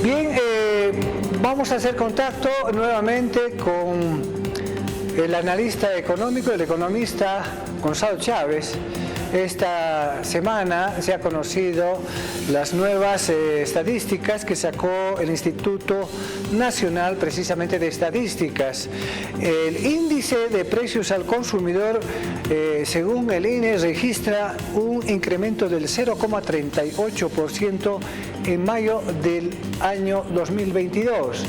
Bien, vamos a hacer contacto nuevamente con el analista económico, el economista Gonzalo Chávez. Esta semana se ha conocido las nuevas estadísticas que sacó el Instituto Nacional precisamente de Estadísticas. El índice de precios al consumidor, según el INE, registra un incremento del 0,38% en mayo del año 2022.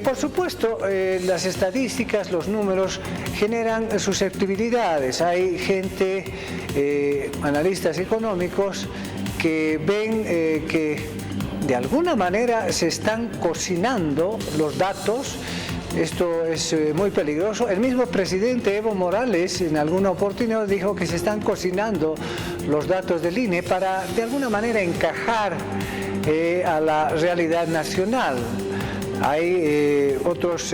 Por supuesto, las estadísticas, los números generan susceptibilidades. Hay gente, analistas económicos, que ven que de alguna manera se están cocinando los datos. Esto es muy peligroso. El mismo presidente Evo Morales en alguna oportunidad dijo que se están cocinando los datos del INE para de alguna manera encajar a la realidad nacional. Hay otros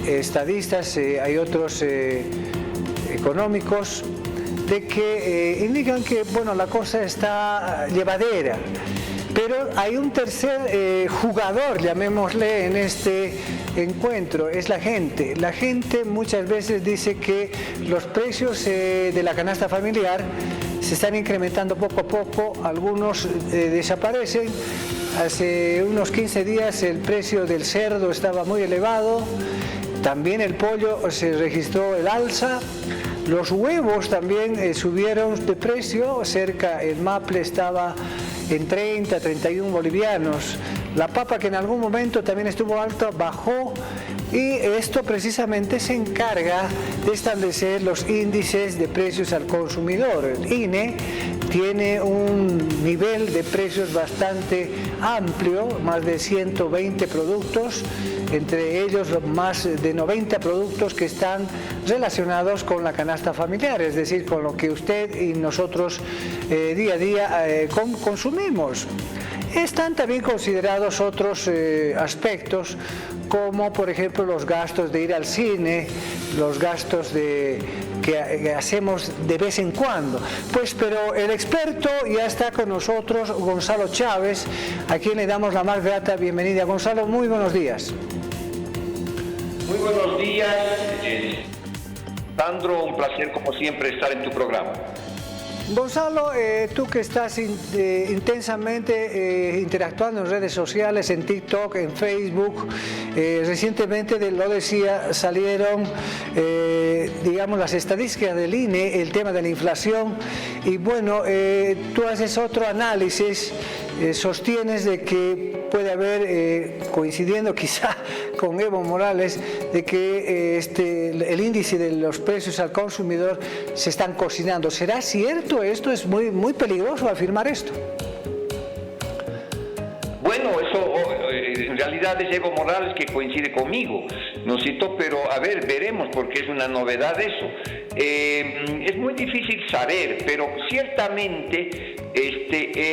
estadistas, hay otros económicos de que indican que bueno, la cosa está llevadera. Pero hay un tercer jugador, llamémosle, en este encuentro, es la gente. La gente muchas veces dice que los precios de la canasta familiar se están incrementando poco a poco, algunos desaparecen. Hace unos 15 días el precio del cerdo estaba muy elevado, también el pollo se registró el alza, los huevos también subieron de precio, el maple estaba en 30, 31 bolivianos, la papa que en algún momento también estuvo alta bajó y esto precisamente se encarga de establecer los índices de precios al consumidor. El INE tiene un nivel de precios bastante amplio, más de 120 productos, entre ellos más de 90 productos que están relacionados con la canasta familiar, es decir, con lo que usted y nosotros día a día consumimos. Están también considerados otros aspectos, como por ejemplo los gastos de ir al cine, los gastos que hacemos de vez en cuando. Pero el experto ya está con nosotros, Gonzalo Chávez, a quien le damos la más grata bienvenida. Gonzalo, muy buenos días. Muy buenos días, Sandro, un placer como siempre estar en tu programa. Gonzalo, tú que estás intensamente interactuando en redes sociales, en TikTok, en Facebook, recientemente, lo decía, salieron, digamos, las estadísticas del INE, el tema de la inflación, y bueno, tú haces otro análisis, sostienes de que puede haber, coincidiendo quizá con Evo Morales, de que el índice de los precios al consumidor se están cocinando. ¿Será cierto esto? Es muy peligroso afirmar esto. Bueno, eso en realidad es Evo Morales que coincide conmigo, ¿no es cierto? Pero a ver, veremos, porque es una novedad eso. Es muy difícil saber, pero ciertamente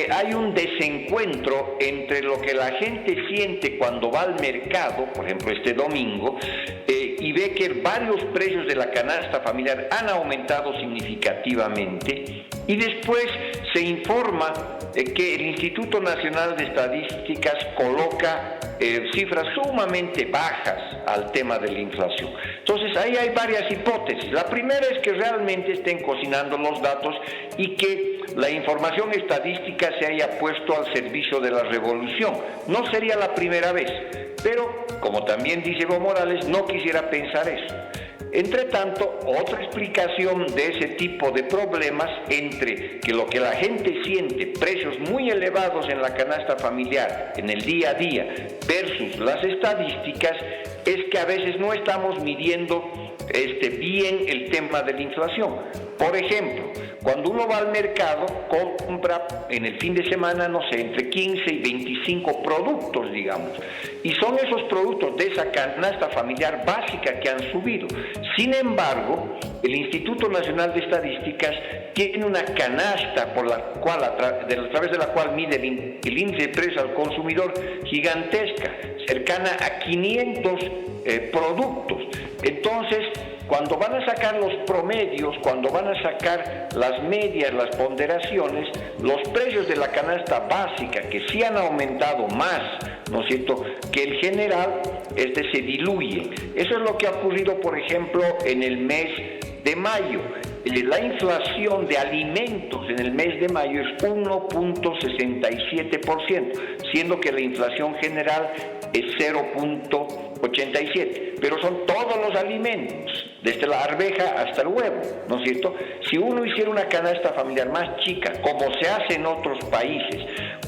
hay un desencuentro entre lo que la gente siente cuando va al mercado, por ejemplo este domingo, y ve que varios precios de la canasta familiar han aumentado significativamente, y después se informa que el Instituto Nacional de Estadísticas coloca cifras sumamente bajas al tema de la inflación. Entonces ahí hay varias hipótesis. La primera es que realmente estén cocinando los datos y que la información estadística se haya puesto al servicio de la revolución. No sería la primera vez, pero como también dice Evo Morales, no quisiera pensar eso. Entre tanto, otra explicación de ese tipo de problemas entre que lo que la gente siente, precios muy elevados en la canasta familiar en el día a día versus las estadísticas, es que a veces no estamos midiendo bien el tema de la inflación. Por ejemplo, cuando uno va al mercado, compra en el fin de semana, no sé, entre 15 y 25 productos, digamos. Y son esos productos de esa canasta familiar básica que han subido. Sin embargo, el Instituto Nacional de Estadísticas tiene una canasta por la cual, a través de la cual mide el índice de precios al consumidor gigantesca, cercana a 500 productos. Entonces, cuando van a sacar los promedios, cuando van a sacar las medias, las ponderaciones, los precios de la canasta básica, que sí han aumentado más, ¿no es cierto?, que el general, se diluye. Eso es lo que ha ocurrido, por ejemplo, en el mes de mayo. La inflación de alimentos en el mes de mayo es 1.67%, siendo que la inflación general es 0.87%, pero son todos los alimentos, desde la arveja hasta el huevo, ¿no es cierto? Si uno hiciera una canasta familiar más chica, como se hace en otros países,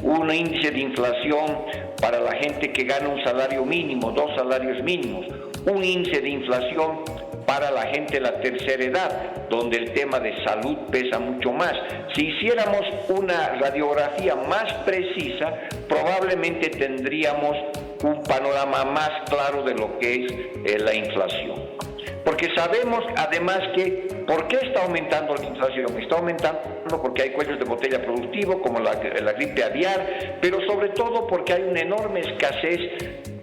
un índice de inflación para la gente que gana un salario mínimo, 2 salarios mínimos, un índice de inflación para la gente de la tercera edad, donde el tema de salud pesa mucho más. Si hiciéramos una radiografía más precisa, probablemente tendríamos un panorama más claro de lo que es la inflación. Porque sabemos además que, ¿por qué está aumentando la inflación? Está aumentando porque hay cuellos de botella productivo, como la gripe aviar, pero sobre todo porque hay una enorme escasez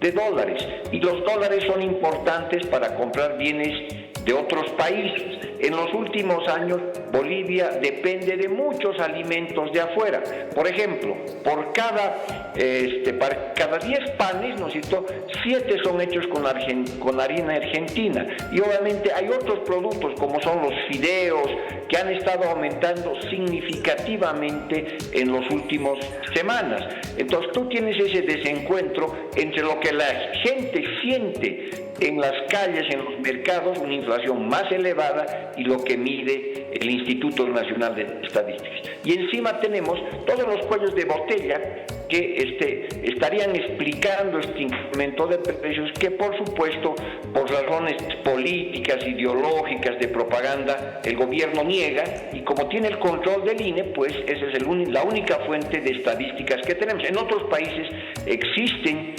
de dólares. Y los dólares son importantes para comprar bienes de otros países. En los últimos años, Bolivia depende de muchos alimentos de afuera. Por ejemplo, por cada 10 panes, ¿no es cierto?, 7 son hechos con harina argentina. Y obviamente hay otros productos, como son los fideos, que han estado aumentando significativamente en las últimas semanas. Entonces tú tienes ese desencuentro entre lo que la gente siente en las calles, en los mercados, una inflación más elevada, y lo que mide el Instituto Nacional de Estadísticas. Y encima tenemos todos los cuellos de botella que estarían explicando este incremento de precios, que por supuesto, por razones políticas, ideológicas, de propaganda, el gobierno niega, y como tiene el control del INE, pues esa es la única fuente de estadísticas que tenemos. En otros países existen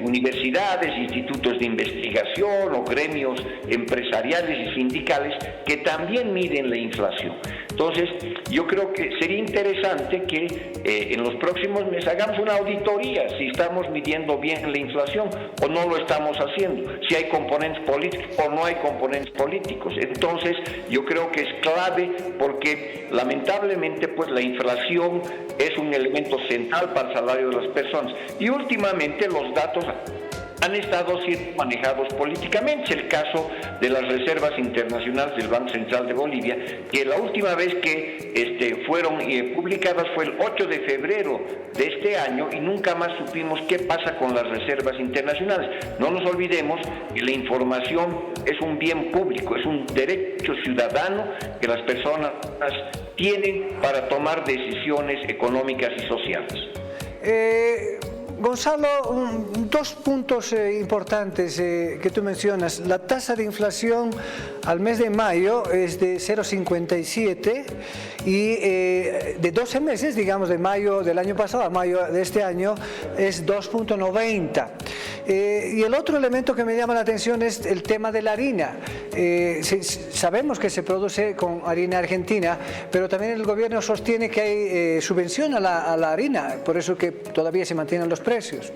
universidades, institutos de investigación o gremios empresariales y sindicales que también miden la inflación. Entonces, yo creo que sería interesante que en los próximos meses hagamos una auditoría si estamos midiendo bien la inflación o no lo estamos haciendo, si hay componentes políticos o no hay componentes políticos. Entonces, yo creo que es clave, porque lamentablemente pues la inflación es un elemento central para el salario de las personas, y últimamente los datos han estado siendo manejados políticamente. El caso de las reservas internacionales del Banco Central de Bolivia, que la última vez que fueron publicadas fue el 8 de febrero de este año, y nunca más supimos qué pasa con las reservas internacionales. No nos olvidemos que la información es un bien público, es un derecho ciudadano que las personas tienen para tomar decisiones económicas y sociales. Gonzalo, dos puntos importantes que tú mencionas. La tasa de inflación al mes de mayo es de 0,57 y de 12 meses, digamos de mayo del año pasado a mayo de este año, es 2,90. Y el otro elemento que me llama la atención es el tema de la harina. Sabemos que se produce con harina argentina, pero también el gobierno sostiene que hay subvención a la harina, por eso que todavía se mantienen los precios.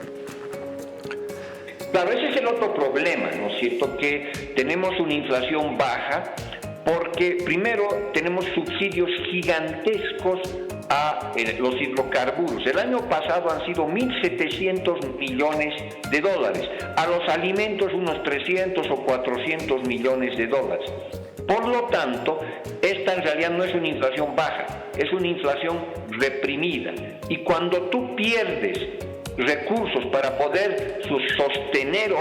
Claro, ese es el otro problema, ¿no es cierto?, que tenemos una inflación baja porque primero tenemos subsidios gigantescos a los hidrocarburos. El año pasado han sido 1.700 millones de dólares, a los alimentos unos 300 o 400 millones de dólares. Por lo tanto, esta en realidad no es una inflación baja, es una inflación reprimida. Y cuando tú pierdes recursos para poder sostener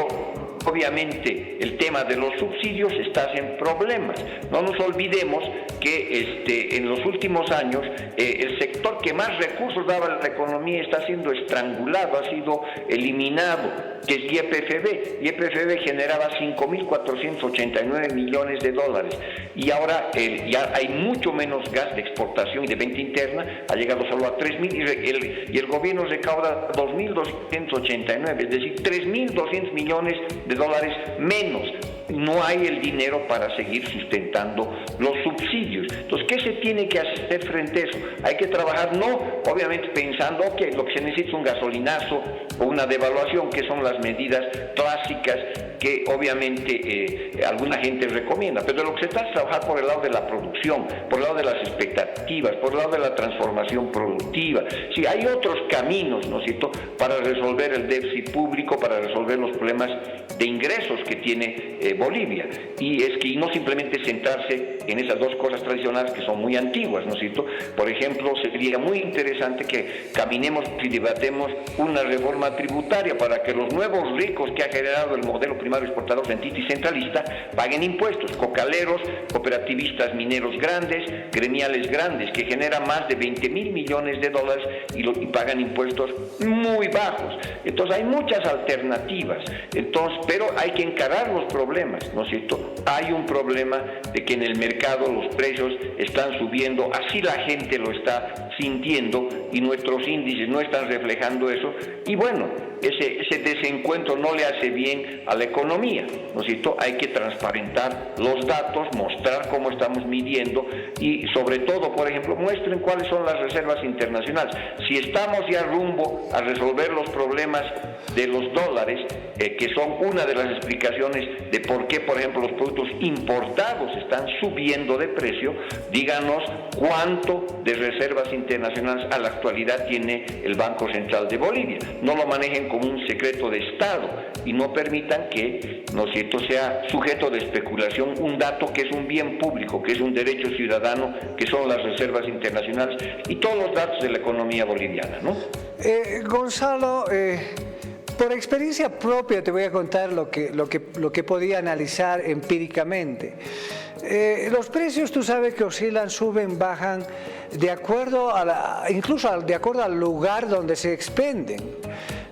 obviamente el tema de los subsidios, estás en problemas. No nos olvidemos que en los últimos años el sector que más recursos daba a la economía está siendo estrangulado, ha sido eliminado, que es YPFB. YPFB generaba 5.489 millones de dólares, y ahora ya hay mucho menos gas de exportación y de venta interna, ha llegado solo a 3.000, y el gobierno recauda 2.289, es decir, 3.200 millones de dólares menos. no hay el dinero para seguir sustentando los subsidios. Entonces, ¿qué se tiene que hacer frente a eso? Hay que trabajar, no obviamente pensando que lo que se necesita es un gasolinazo o una devaluación, que son las medidas clásicas que obviamente alguna gente recomienda, pero lo que se trata es trabajar por el lado de la producción, por el lado de las expectativas, por el lado de la transformación productiva. Sí, hay otros caminos, ¿no es cierto?, para resolver el déficit público, para resolver los problemas de ingresos que tiene Bolivia, y es que no simplemente centrarse en esas dos cosas tradicionales que son muy antiguas, ¿no es cierto? Por ejemplo, sería muy interesante que caminemos y debatemos una reforma tributaria para que los nuevos ricos que ha generado el modelo primario exportador rentista y centralista paguen impuestos, cocaleros, cooperativistas mineros grandes, gremiales grandes, que generan más de 20.000 millones de dólares y pagan impuestos muy bajos. Entonces hay muchas alternativas, pero hay que encarar los problemas, ¿no es cierto? Hay un problema de que en el mercado los precios están subiendo, así la gente lo está sintiendo y nuestros índices no están reflejando eso, y bueno, ese desencuentro no le hace bien a la economía, ¿no es cierto? Hay que transparentar los datos, mostrar cómo estamos midiendo y sobre todo, por ejemplo, muestren cuáles son las reservas internacionales. Si estamos ya rumbo a resolver los problemas de los dólares, que son una de las explicaciones de por qué, por ejemplo, los productos importados están subiendo de precio, díganos cuánto de reservas internacionales a la actualidad tiene el Banco Central de Bolivia. No lo manejen como un secreto de Estado y no permitan que, ¿no es cierto?, sea sujeto de especulación un dato que es un bien público, que es un derecho ciudadano, que son las reservas internacionales y todos los datos de la economía boliviana, ¿no? Gonzalo, por experiencia propia te voy a contar lo que podía analizar empíricamente. Los precios, tú sabes que oscilan, suben, bajan, de acuerdo incluso de acuerdo al lugar donde se expenden.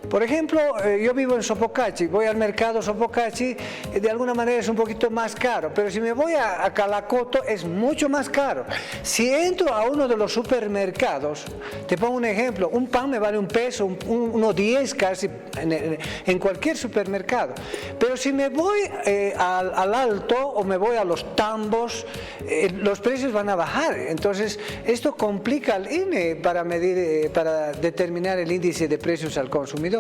Por ejemplo, yo vivo en Sopocachi, voy al mercado Sopocachi, de alguna manera es un poquito más caro, pero si me voy a Calacoto es mucho más caro. Si entro a uno de los supermercados, te pongo un ejemplo, un pan me vale $1, 1.10 casi en cualquier supermercado. Pero si me voy al Alto o me voy a los Tambos, los precios van a bajar. Entonces, esto complica al INE para determinar el índice de precios al consumidor.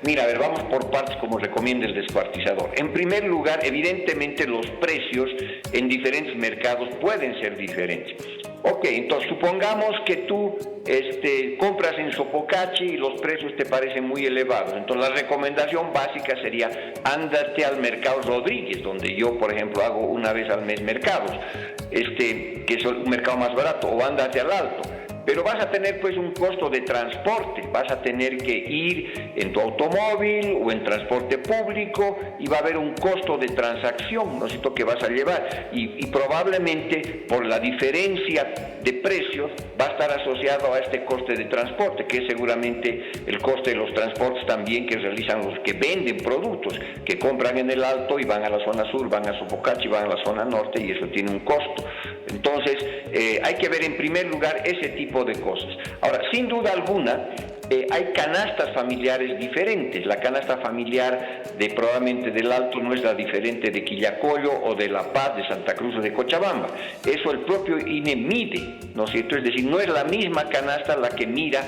Mira, a ver, vamos por partes como recomienda el descuartizador. En primer lugar, evidentemente los precios en diferentes mercados pueden ser diferentes. Ok, entonces supongamos que tú compras en Sopocachi y los precios te parecen muy elevados. Entonces la recomendación básica sería ándate al mercado Rodríguez, donde yo, por ejemplo, hago una vez al mes mercados, que es un mercado más barato, o ándate al Alto. Pero vas a tener pues un costo de transporte, vas a tener que ir en tu automóvil o en transporte público y va a haber un costo de transacción, ¿no es cierto?, que vas a llevar y probablemente por la diferencia de precios va a estar asociado a este coste de transporte, que es seguramente el coste de los transportes también que realizan los que venden productos, que compran en el Alto y van a la zona sur, van a Sopocachi, van a la zona norte y eso tiene un costo. Entonces hay que ver en primer lugar ese tipo de cosas. Ahora, sin duda alguna, hay canastas familiares diferentes. La canasta familiar probablemente del Alto no es la diferente de Quillacollo o de La Paz, de Santa Cruz o de Cochabamba. Eso el propio INE mide, ¿no es cierto? Es decir, no es la misma canasta la que mira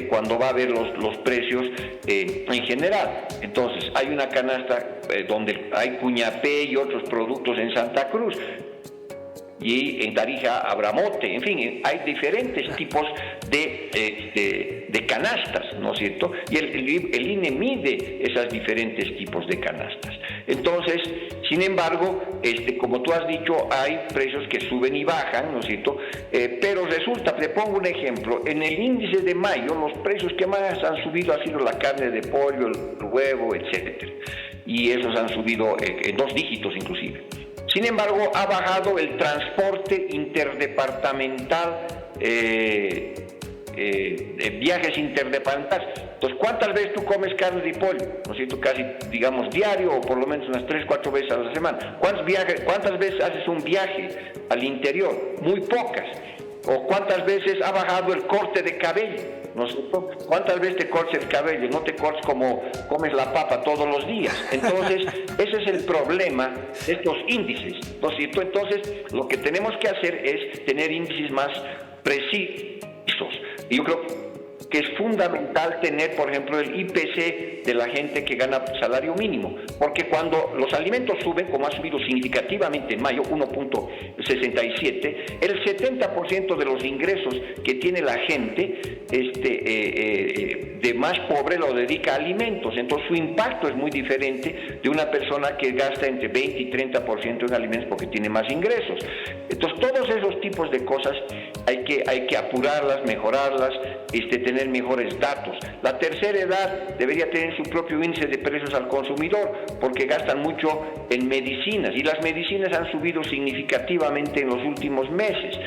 cuando va a ver los precios en general. Entonces, hay una canasta donde hay cuñapé y otros productos en Santa Cruz, y en Tarija Abramote, en fin, hay diferentes tipos de canastas, ¿no es cierto? Y el INE mide esos diferentes tipos de canastas. Entonces, sin embargo, como tú has dicho, hay precios que suben y bajan, ¿no es cierto? Pero resulta, te pongo un ejemplo, en el índice de mayo, los precios que más han subido ha sido la carne de pollo, el huevo, etcétera. Y esos han subido en 2 dígitos inclusive. Sin embargo, ha bajado el transporte interdepartamental, viajes interdepartamentales. Entonces, ¿cuántas veces tú comes carne de pollo? ¿No es cierto? Casi, digamos, diario o por lo menos unas 3-4 veces a la semana. ¿Cuántas veces haces un viaje al interior? Muy pocas. ¿O cuántas veces ha bajado el corte de cabello? ¿no es cierto? ¿Cuántas veces te cortas el cabello? No te cortas como comes la papa todos los días. Entonces, ese es el problema de estos índices, ¿no es cierto? Entonces, lo que tenemos que hacer es tener índices más precisos. Y yo creo que es fundamental tener, por ejemplo, el IPC de la gente que gana salario mínimo, porque cuando los alimentos suben, como ha subido significativamente en mayo, 1.67, el 70% de los ingresos que tiene la gente de más pobre lo dedica a alimentos, entonces su impacto es muy diferente de una persona que gasta entre 20 y 30% en alimentos porque tiene más ingresos. Entonces, todos esos tipos de cosas hay que apurarlas, mejorarlas, tener mejores datos. La tercera edad debería tener su propio índice de precios al consumidor porque gastan mucho en medicinas y las medicinas han subido significativamente en los últimos meses.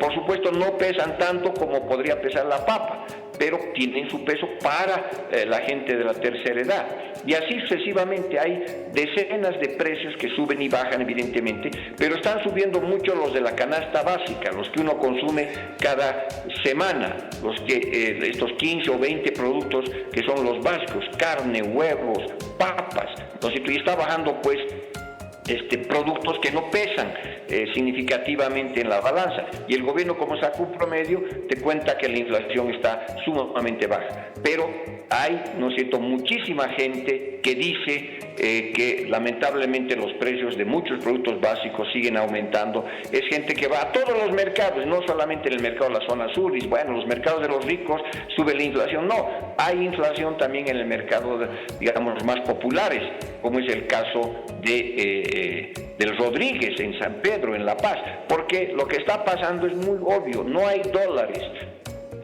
Por supuesto no pesan tanto como podría pesar la papa, pero tienen su peso para la gente de la tercera edad. Y así sucesivamente hay decenas de precios que suben y bajan evidentemente, pero están subiendo mucho los de la canasta básica, los que uno consume cada semana, los que estos 15 o 20 productos que son los básicos, carne, huevos, papas, entonces y está bajando pues productos que no pesan significativamente en la balanza, y el gobierno, como saca un promedio, te cuenta que la inflación está sumamente baja, pero hay, ¿no es cierto?, muchísima gente que dice que lamentablemente los precios de muchos productos básicos siguen aumentando. Es gente que va a todos los mercados, no solamente en el mercado de la zona sur, y bueno, los mercados de los ricos sube la inflación, no, hay inflación también en el mercado, digamos, más populares, como es el caso del Rodríguez en San Pedro, en La Paz, porque lo que está pasando es muy obvio, no hay dólares.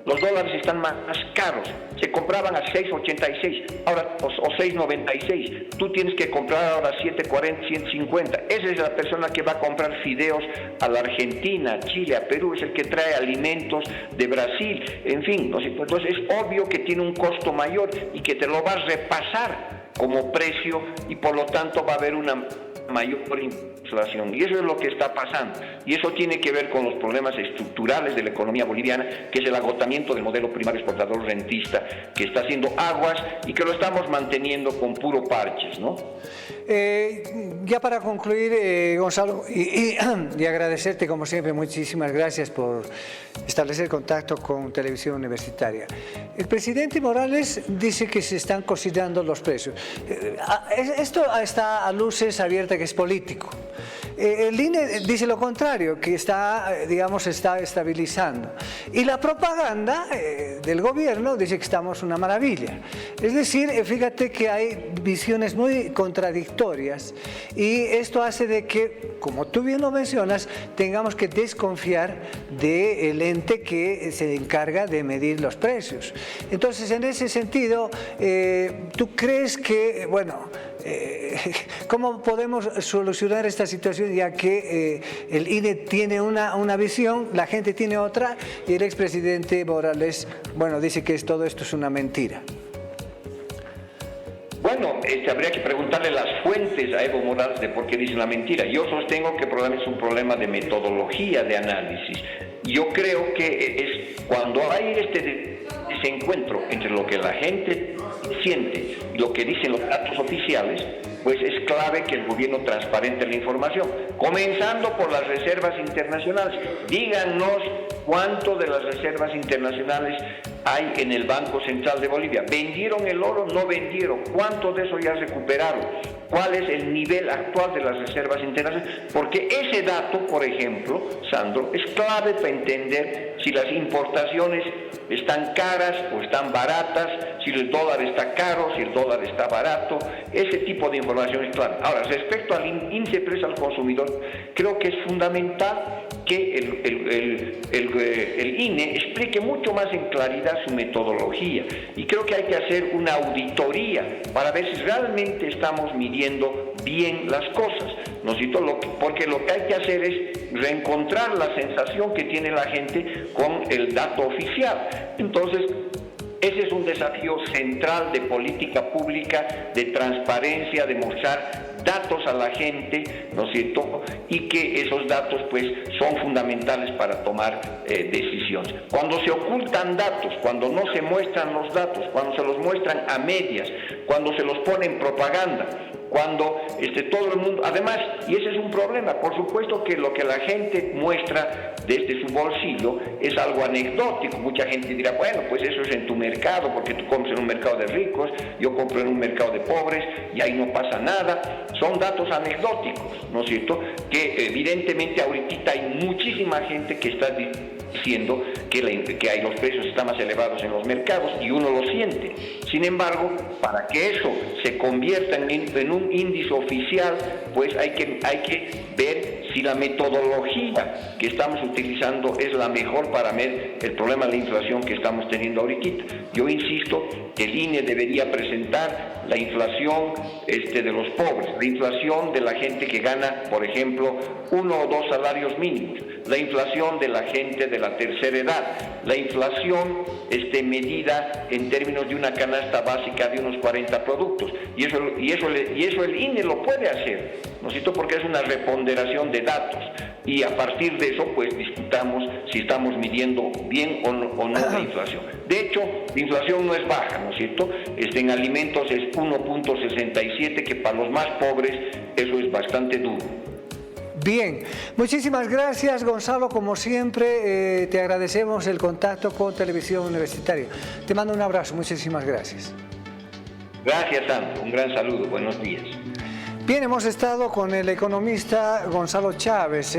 Los dólares están más caros, se compraban a 6.86 ahora, o 6.96, tú tienes que comprar ahora 7.40, 150, esa es la persona que va a comprar fideos a la Argentina, a Chile, a Perú, es el que trae alimentos de Brasil, en fin, entonces es obvio que tiene un costo mayor y que te lo va a repasar como precio y por lo tanto va a haber una mayor inflación, y eso es lo que está pasando, y eso tiene que ver con los problemas estructurales de la economía boliviana, que es el agotamiento del modelo primario exportador rentista, que está haciendo aguas y que lo estamos manteniendo con puro parches, ¿no? Ya para concluir, Gonzalo, y agradecerte como siempre, muchísimas gracias por establecer contacto con Televisión Universitaria. El presidente Morales dice que se están cocinando los precios. Esto está a luces abiertas que es político. El INE dice lo contrario, que está estabilizando. Y la propaganda del gobierno dice que estamos una maravilla. Es decir, fíjate que hay visiones muy contradictorias y esto hace de que, como tú bien lo mencionas, tengamos que desconfiar del ente que se encarga de medir los precios. Entonces, en ese sentido, ¿tú crees que, cómo podemos solucionar esta situación, ya que el INE tiene una visión, la gente tiene otra, y el expresidente Morales, dice que todo esto es una mentira? Bueno, habría que preguntarle las fuentes a Evo Morales de por qué dice la mentira. Yo sostengo que probablemente es un problema de metodología de análisis. Yo creo que es cuando hay ese encuentro entre lo que la gente siente y lo que dicen los datos oficiales, pues es clave que el gobierno transparente la información, comenzando por las reservas internacionales. Díganos cuánto de las reservas internacionales hay en el Banco Central de Bolivia. ¿Vendieron el oro? ¿No vendieron? ¿Cuánto de eso ya recuperaron? ¿Cuál es el nivel actual de las reservas internacionales? Porque ese dato, por ejemplo, Sandro, es clave para entender si las importaciones están caras o están baratas, si el dólar está caro, si el dólar está barato. Ese tipo de información es clave. Ahora, respecto al índice de precios al consumidor, creo que es fundamental que el INE explique mucho más en claridad su metodología, y creo que hay que hacer una auditoría para ver si realmente estamos midiendo bien las cosas, porque lo que hay que hacer es reencontrar la sensación que tiene la gente con el dato oficial. Entonces, ese es un desafío central de política pública, de transparencia, de mostrar datos a la gente, ¿no es cierto? Y que esos datos pues son fundamentales para tomar decisiones. Cuando se ocultan datos, cuando no se muestran los datos, cuando se los muestran a medias, cuando se los pone en propaganda, cuando todo el mundo, además, y ese es un problema, por supuesto que lo que la gente muestra desde su bolsillo es algo anecdótico. Mucha gente dirá, bueno, pues eso es en tu mercado, porque tú compras en un mercado de ricos, yo compro en un mercado de pobres, y ahí no pasa nada. Son datos anecdóticos, ¿no es cierto? Que evidentemente ahorita hay muchísima gente que está diciendo que los precios están más elevados en los mercados, y uno lo siente. Sin embargo, para que eso se convierta en un índice oficial, pues hay que ver si la metodología que estamos utilizando es la mejor para ver el problema de la inflación que estamos teniendo ahorita. Yo insisto que el INE debería presentar la inflación de los pobres, la inflación de la gente que gana, por ejemplo, 1 o 2 salarios mínimos, la inflación de la gente de la tercera edad, la inflación medida en términos de una canasta básica de unos 40 productos. Y eso el INE lo puede hacer, ¿no es cierto? Porque es una reponderación de datos, y a partir de eso pues discutamos si estamos midiendo bien o no la inflación. De hecho, la inflación no es baja, ¿no es cierto? En alimentos es 1.67, que para los más pobres eso es bastante duro. Bien, muchísimas gracias, Gonzalo. Como siempre, te agradecemos el contacto con Televisión Universitaria. Te mando un abrazo, muchísimas gracias. Gracias, Sandro. Un gran saludo. Buenos días. Bien, hemos estado con el economista Gonzalo Chávez.